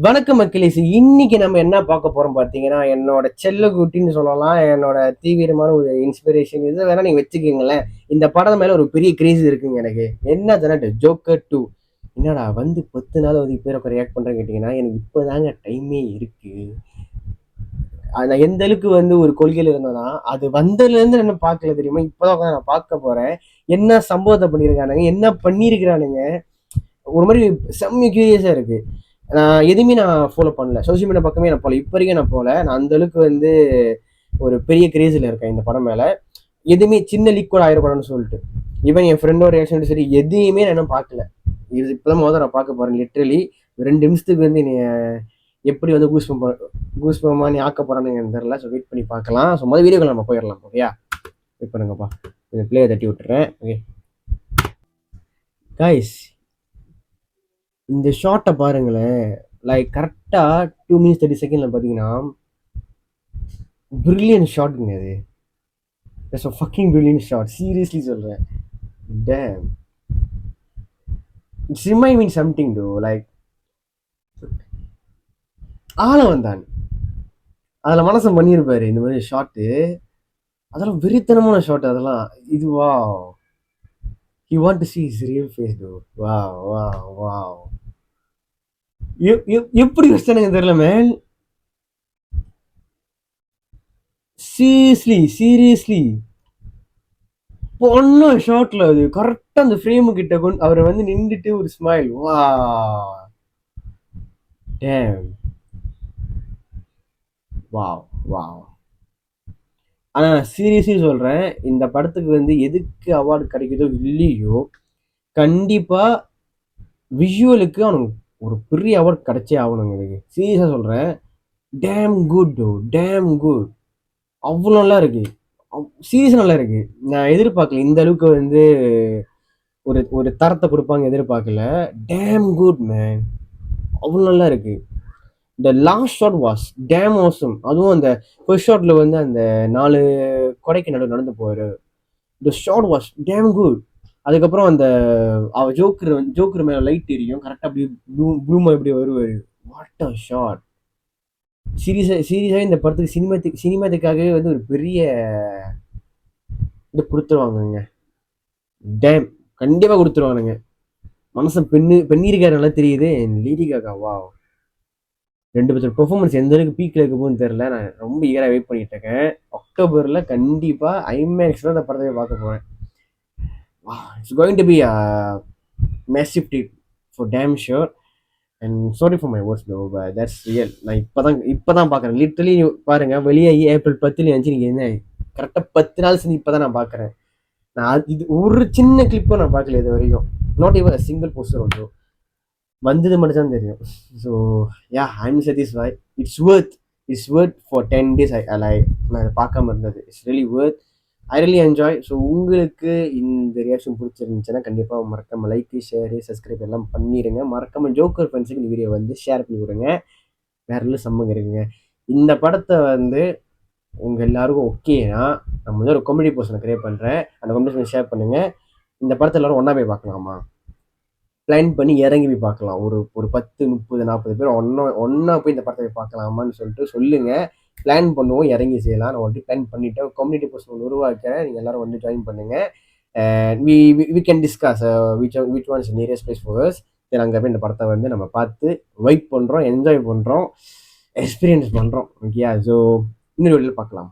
வணக்கம் மக்களேஸ். இன்னைக்கு நம்ம என்ன பார்க்க போறோம் பார்த்தீங்கன்னா, என்னோட செல்லக்குட்டின்னு சொல்லலாம். என்னோட தீவிரமான ஒரு இன்ஸ்பிரேஷன் இது வேணா நீங்க வச்சுக்கங்களேன். இந்த படம் மேல ஒரு பெரிய கிரேஸ் இருக்குங்க எனக்கு. என்னதுன்னா ஜோக்கர் 2. என்னடா வந்து 10 நாள் வந்து இப்ப எனக்கு ரியாக்ட் பண்றேன்னு கேட்டீங்கன்னா, எனக்கு இப்பதாங்க டைமே இருக்கு. நான் எந்த அளவுக்கு வந்து ஒரு கொள்கையில இருந்தேன்னா, அது வந்ததுல இருந்து என்ன பார்க்கல தெரியுமா? இப்பதான் உட்கார்ந்து நான் பார்க்க போறேன். என்ன சம்பவத்தை பண்ணியிருக்கானுங்க, என்ன பண்ணியிருக்கிறானுங்க, ஒரு மாதிரி செம்ம கியூரியஸா இருக்கு. எதுவுமே நான் ஃபாலோ பண்ணல, சோசியல் மீடியா பக்கமே நான் போல, இப்போ வரைக்கும் நான் போல. நான் அந்த அளவுக்கு வந்து ஒரு பெரிய கிரேஸில் இருக்கேன் இந்த படம் மேல. எதுவுமே சின்ன லீக் கூட ஆயிடக்கூடாதுன்னு சொல்லிட்டு, ஈவன் என் ஃப்ரெண்டோட ரியாக்ஷன் சரி எதையுமே நான் இன்னும் பார்க்கல. இது இப்பதான் முதல்ல நான் பார்க்க போறேன். லிட்ரலி 2 நிமிஷத்துக்கு வந்து நீ எப்படி வந்து கூஸ்பமா நீ ஆக்க போறான்னு எனக்கு தெரியல. ஸோ வெயிட் பண்ணி பார்க்கலாம். ஸோ முதல் வீடியோக்கு நம்ம போயிடலாம். ஓகேயா, வெயிட் பண்ணுங்கப்பா, கொஞ்சம் பிளேயை தட்டி விட்டுறேன். ஓகே காய்ஸ், இந்த ஷார்ட்டை பாருங்களேன். லைக் கரெக்டா 2 minutes 30 seconds பாத்தீங்கன்னா பிரில்லியன்ட் ஷாட்டுங்க அது. It's a fucking brilliant shot, seriously சொல்றேன். Damn, it's remind me something though, like ஆள வந்தான் அதுல மனசம் பண்ணியிருப்பாரு இந்த மாதிரி ஷாட்டு. அதெல்லாம் வெறித்தனமான ஷாட் அதெல்லாம். இதுவா he want to see his real face though. Wow, wow, wow. எப்படி வச்சானுங்க தெரியல மேன். சீரியஸ்லி பொண்ணு ஷாட்ல அது கரெக்டா அந்த ஃப்ரேமு கிட்ட கொண்டு அவரை வந்து நின்றுட்டு ஒரு ஸ்மைல். வா டேம், வாவ் வாவ். ஆனா நான் சீரியஸ்லி சொல்றேன், இந்த படத்துக்கு வந்து எதுக்கு அவார்டு கிடைக்குதோ இல்லையோ, கண்டிப்பா விஷுவலுக்கு அவனுக்கு ஒரு பெரிய அவார்டு கிடைச்சே ஆகணுங்க. எனக்கு சீரியஸா சொல்றேன். Damn good, damn good. அவ்வளோ நல்லா இருக்கு, சீரியஸ் நல்லா இருக்கு. நான் எதிர்பார்க்கல இந்த அளவுக்கு வந்து ஒரு ஒரு தரத்தை கொடுப்பாங்க, எதிர்பார்க்கல. டேம் குட் மேன், அவ்வளோ நல்லா இருக்கு. The last shot was damn awesome. அதுவும் அந்த ஃபர்ஸ்ட் ஷாட்ல வந்து அந்த 4 கொடைக்கு நடந்து போவாரு. The shot was damn good. அதுக்கப்புறம் அந்த அவ ஜோக்கர் மேல லைட் எரியும் கரெக்டா, அப்படி ப்ளூமா இப்படி வருவாரு. What a shot. சீரியஸா இந்த படத்துக்கு சினிமாத்துக்காகவே வந்து ஒரு பெரிய இது கொடுத்துருவாங்கங்க. டேம், கண்டிப்பா கொடுத்துருவானுங்க. மனசன் பெண்ணிருக்காரு நல்லா தெரியுது. லேடிகாக்கா வா, 2 பேர் பெர்ஃபார்மன்ஸ் எந்த அளவுக்கு பீக்ல இருக்க போகுதுன்னு தெரியல. நான் ரொம்ப ஈகரா வெயிட் பண்ணிட்டு இருக்கேன். அக்டோபர்ல கண்டிப்பா ஐமேக்ஸ்ல இந்த படத்தை பார்க்க போறேன். It's going to be massive treat for damn sure. And sorry for my words bro, but that's real. நான் இப்பதான் பார்க்குறேன். லிட்டரலி பாருங்க, வெளியே ஏப்ரல் 10 நினைச்சு நீங்க என்ன கரெக்டா 10 நாள் செஞ்சு இப்பதான் நான் பார்க்குறேன். நான் இது ஒரு சின்ன கிளிப்பும் நான் பார்க்கல இது வரைக்கும். நாட் ஈவன் சிங்கிள் போஸ்டர் வந்து வந்தது மட்டும் தான் தெரியும். So yeah, I'm satisfy. It's worth for 10 days. நான் அதை பார்க்காம இருந்தது. It's really worth. I really enjoy. So உங்களுக்கு இந்த ரியாக்ஷன் பிடிச்சிருந்துச்சுன்னா கண்டிப்பாக மறக்காம லைக், ஷேரு, சப்ஸ்கிரைப் எல்லாம் பண்ணிடுங்க. மறக்காம ஜோக்கர் ஃப்ரெண்ட்ஸுக்கு இந்த வீடியோ வந்து ஷேர் பண்ணி விடுங்க. வேற எல்லாம் சம்மங்க இருக்குங்க. இந்த படத்தை வந்து உங்க எல்லாருக்கும் ஓகேனா, நான் முதல்ல ஒரு காமெடி போர்ஷனை கிரியேட் பண்றேன். அந்த காமெடி ஷேர் பண்ணுங்க. இந்த படத்தை எல்லாரும் ஒன்னா போய் பார்க்கலாமா? பிளான் பண்ணி இறங்கி போய் பார்க்கலாம். ஒரு 10, 30, 40 பேர் ஒன்னா போய் இந்த படத்தை போய் பார்க்கலாமான்னு சொல்லிட்டு சொல்லுங்க. பிளான் பண்ணுவோம், இறங்கி செய்யலாம். நான் ஆல்ரெடி பிளான் பண்ணிட்டேன். கம்யூனிட்டி போஸ்ட் ஒன்று உருவாக்கிறேன். நீங்க எல்லாரும் வந்து ஜாயின் பண்ணுங்க. We can discuss which one is nearest place for us. சரி, அங்கே போய் இந்த படத்தை வந்து நம்ம பார்த்து வைப் பண்றோம், என்ஜாய் பண்றோம், எக்ஸ்பீரியன்ஸ் பண்றோம். ஓகே, ஸோ இன்னொரு வீடியோவில் பார்க்கலாம்.